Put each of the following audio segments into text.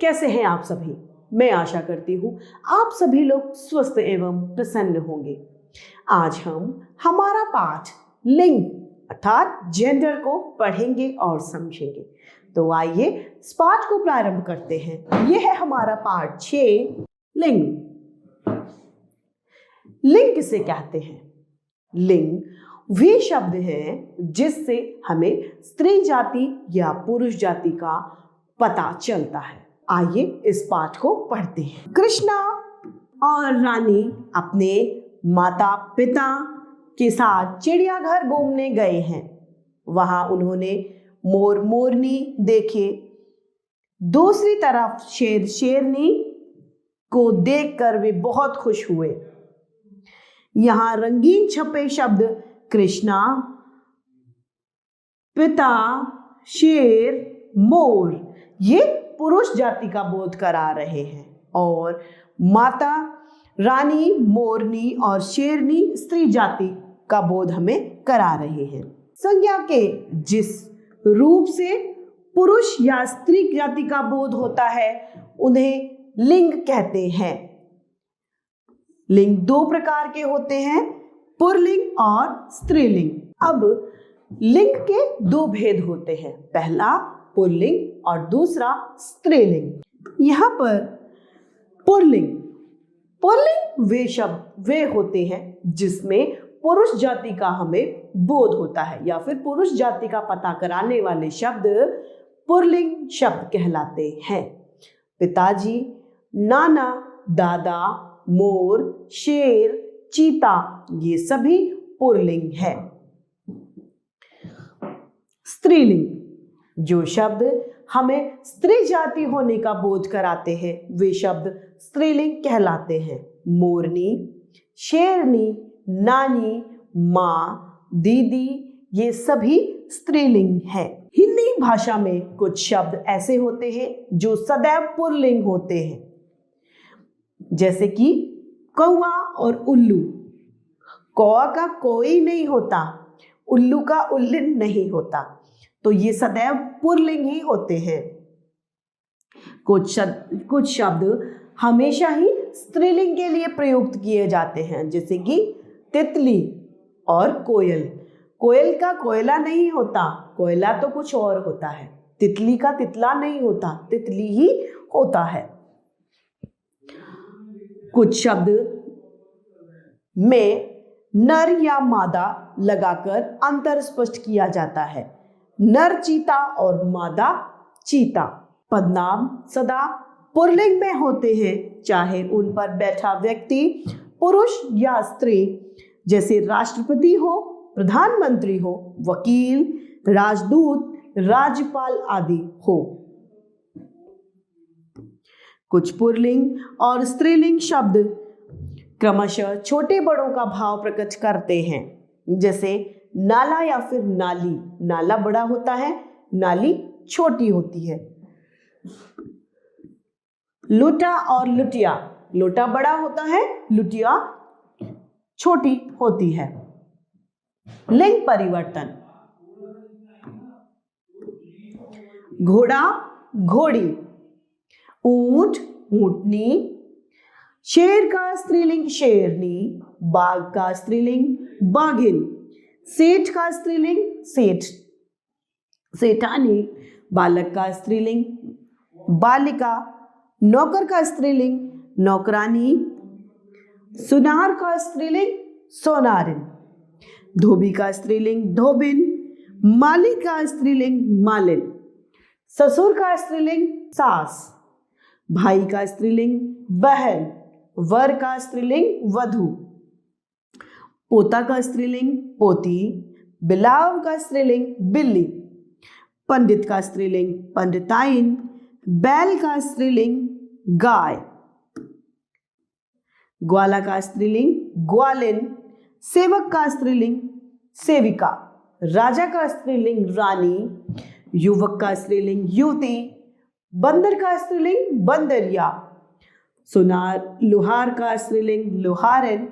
कैसे हैं आप सभी? मैं आशा करती हूँ आप सभी लोग स्वस्थ एवं प्रसन्न होंगे। आज हम हमारा पाठ लिंग अर्थात जेंडर को पढ़ेंगे और समझेंगे। तो आइए इस पाठ को प्रारंभ करते हैं। यह है हमारा पाठ 6 लिंग। लिंग किसे कहते हैं? लिंग वे शब्द हैं जिससे हमें स्त्री जाति या पुरुष जाति का पता चलता है। आइए इस पाठ को पढ़ते हैं। कृष्णा और रानी अपने माता पिता के साथ चिड़ियाघर घूमने गए हैं। वहां उन्होंने मोर मोरनी देखे। दूसरी तरफ शेर शेरनी को देखकर वे बहुत खुश हुए। यहाँ रंगीन छपे शब्द कृष्णा, पिता, शेर, मोर ये पुरुष जाति का बोध करा रहे हैं और माता, रानी, मोरनी और शेरनी स्त्री जाति का बोध हमें करा रहे हैं। संज्ञा के जिस रूप से पुरुष या स्त्री जाति का बोध होता है उन्हें लिंग कहते हैं। लिंग 2 प्रकार के होते हैं, पुल्लिंग और स्त्रीलिंग। अब लिंग के 2 भेद होते हैं, पहला पुल्लिंग और दूसरा स्त्रीलिंग। यहाँ पर पुल्लिंग वे शब्द वे होते हैं जिसमें पुरुष जाति का हमें बोध होता है या फिर पुरुष जाति का पता कराने वाले शब्द पुल्लिंग शब्द कहलाते हैं। पिताजी, नाना, दादा, मोर, शेर, चीता ये सभी पुल्लिंग है। स्त्रीलिंग जो शब्द हमें स्त्री जाति होने का बोध कराते हैं वे शब्द स्त्रीलिंग कहलाते हैं। मोरनी, शेरनी, नानी, माँ, दीदी ये सभी स्त्रीलिंग है। हिंदी भाषा में कुछ शब्द ऐसे होते हैं जो सदैव पुल्लिंग होते हैं, जैसे कि कौआ और उल्लू। कौआ का कोई नहीं होता, उल्लू का उल्लिन नहीं होता, तो ये सदैव पुल्लिंग ही होते हैं। कुछ शब्द हमेशा ही स्त्रीलिंग के लिए प्रयुक्त किए जाते हैं, जैसे कि तितली और कोयल। कोयल का कोयला नहीं होता, कोयला तो कुछ और होता है। तितली का तितला नहीं होता, तितली ही होता है। कुछ शब्द में नर या मादा लगाकर अंतर स्पष्ट किया जाता है। नर चीता और मादा चीता। पदनाम सदा पुल्लिंग में होते हैं, चाहे उन पर बैठा व्यक्ति पुरुष या स्त्री, जैसे राष्ट्रपति हो, प्रधानमंत्री हो, वकील, राजदूत, राज्यपाल आदि हो। कुछ पुल्लिंग और स्त्रीलिंग शब्द क्रमशः छोटे बड़ों का भाव प्रकट करते हैं, जैसे नाला या फिर नाली। नाला बड़ा होता है, नाली छोटी होती है। लुटा और लुटिया। लोटा बड़ा होता है, लुटिया छोटी होती है। लिंग परिवर्तन। घोड़ा, घोड़ी, ऊंट, ऊंटनी, शेर का स्त्रीलिंग शेरनी, बाघ का स्त्रीलिंग बाघिन, सेठ का स्त्रीलिंग सेठ, सेठानी, बालक का स्त्रीलिंग बालिका, नौकर का स्त्रीलिंग नौकरानी, सुनार का स्त्रीलिंग सोनारिन, धोबी का स्त्रीलिंग धोबिन, माली का स्त्रीलिंग मालिन, ससुर का स्त्रीलिंग सास, भाई का स्त्रीलिंग बहन, वर का स्त्रीलिंग वधू, पोता का स्त्रीलिंग पोती, बिलाव का स्त्रीलिंग बिल्ली, पंडित का स्त्रीलिंग पंडिताइन, बैल का स्त्रीलिंग गाय, ग्वाला का स्त्रीलिंग ग्वालिन, सेवक का स्त्रीलिंग सेविका, राजा का स्त्रीलिंग रानी, युवक का स्त्रीलिंग युवती, बंदर का स्त्रीलिंग बंदरिया, सुनार लोहार का स्त्रीलिंग लोहारिन,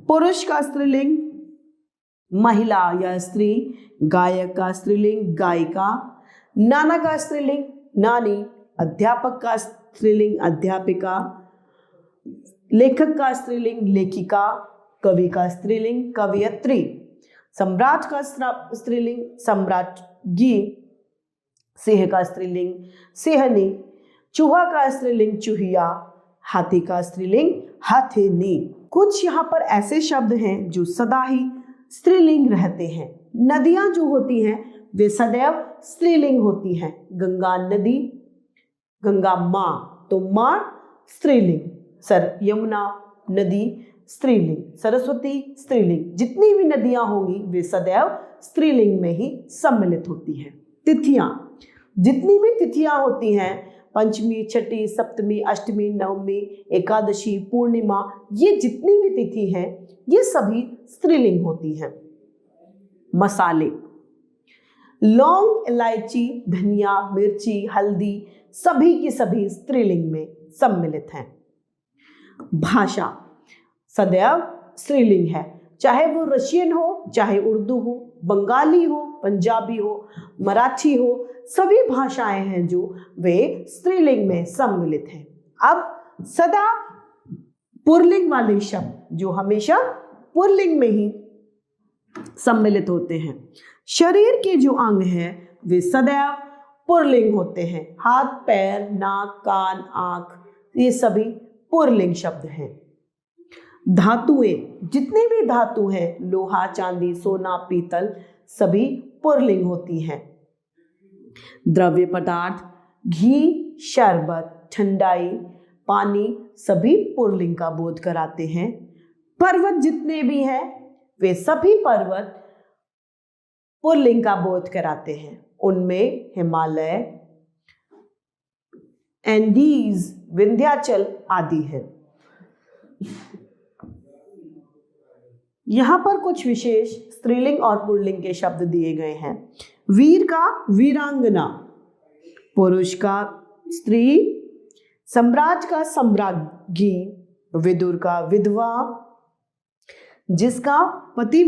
पुरुष का स्त्रीलिंग महिला या स्त्री, गायक का स्त्रीलिंग गायिका, नाना का स्त्रीलिंग नानी, अध्यापक का स्त्रीलिंग अध्यापिका, लेखक का स्त्रीलिंग लेखिका, कवि का स्त्रीलिंग कवयित्री, सम्राट का स्त्रीलिंग सम्राज्ञी, सिंह का स्त्रीलिंग सिंहनी, चूहा का स्त्रीलिंग चूहिया, हाथी का स्त्रीलिंग हाथिनी। कुछ यहाँ पर ऐसे शब्द हैं जो सदा ही स्त्रीलिंग रहते हैं। नदियां जो होती हैं वे सदैव स्त्रीलिंग होती हैं। गंगा नदी, गंगा माँ, तो माँ स्त्रीलिंग। यमुना नदी स्त्रीलिंग, सरस्वती स्त्रीलिंग। जितनी भी नदियां होंगी वे सदैव स्त्रीलिंग में ही सम्मिलित होती हैं। तिथियां, जितनी भी तिथियां होती हैं, पंचमी, छठी, सप्तमी, अष्टमी, नवमी, एकादशी, पूर्णिमा, ये जितनी भी तिथि हैं ये सभी स्त्रीलिंग होती हैं। मसाले, लौंग, इलायची, धनिया, मिर्ची, हल्दी, सभी की सभी स्त्रीलिंग में सम्मिलित हैं। भाषा सदैव स्त्रीलिंग है, चाहे वो रशियन हो, चाहे उर्दू हो, बंगाली हो, पंजाबी हो, मराठी हो, सभी भाषाएं हैं जो वे स्त्रीलिंग में सम्मिलित हैं। अब सदा पुल्लिंग वाले शब्द जो हमेशा पुल्लिंग में ही सम्मिलित होते हैं। शरीर के जो अंग हैं वे सदैव पुल्लिंग होते हैं। हाथ, पैर, नाक, कान, आंख, ये सभी पुल्लिंग शब्द हैं। धातुएं, जितनी भी धातु हैं, लोहा, चांदी, सोना, पीतल, सभी पुल्लिंग होती हैं। द्रव्य पदार्थ, घी, शरबत, ठंडाई, पानी, सभी पुल्लिंग का बोध कराते हैं। पर्वत जितने भी हैं वे सभी पर्वत पुल्लिंग का बोध कराते हैं। उनमें हिमालय, एंडीज, विंध्याचल आदि है। यहाँ पर कुछ विशेष स्त्रीलिंग और पुल्लिंग के शब्द दिए गए हैं। वीर का वीरांगना, पुरुष का स्त्री, सम्राट का सम्राज्ञी, विदुर का विधवा, जिसका पति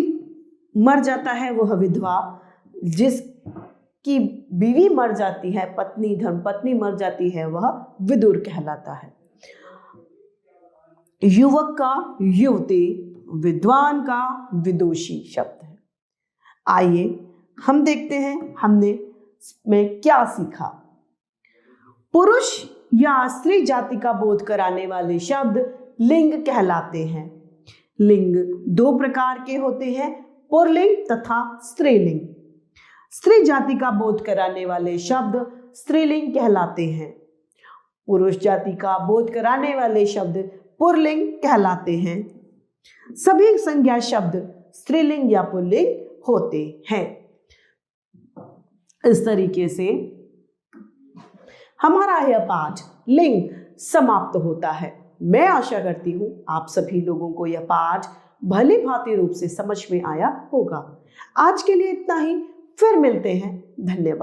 मर जाता है वह विधवा, जिसकी बीवी मर जाती है, पत्नी, धर्मपत्नी मर जाती है, वह विदुर कहलाता है। युवक का युवती, विद्वान का विदुषी शब्द है। आइए हम देखते हैं हमने इसमें क्या सीखा। पुरुष या स्त्री जाति का बोध कराने वाले शब्द लिंग कहलाते हैं। लिंग दो प्रकार के होते हैं, पुल्लिंग तथा स्त्रीलिंग। स्त्री जाति का बोध कराने वाले शब्द स्त्रीलिंग कहलाते हैं। पुरुष जाति का बोध कराने वाले शब्द पुल्लिंग कहलाते हैं। सभी संज्ञा शब्द स्त्रीलिंग या पुल्लिंग होते हैं। इस तरीके से हमारा यह पाठ लिंग समाप्त होता है। मैं आशा करती हूँ आप सभी लोगों को यह पाठ भली भांति रूप से समझ में आया होगा। आज के लिए इतना ही, फिर मिलते हैं। धन्यवाद।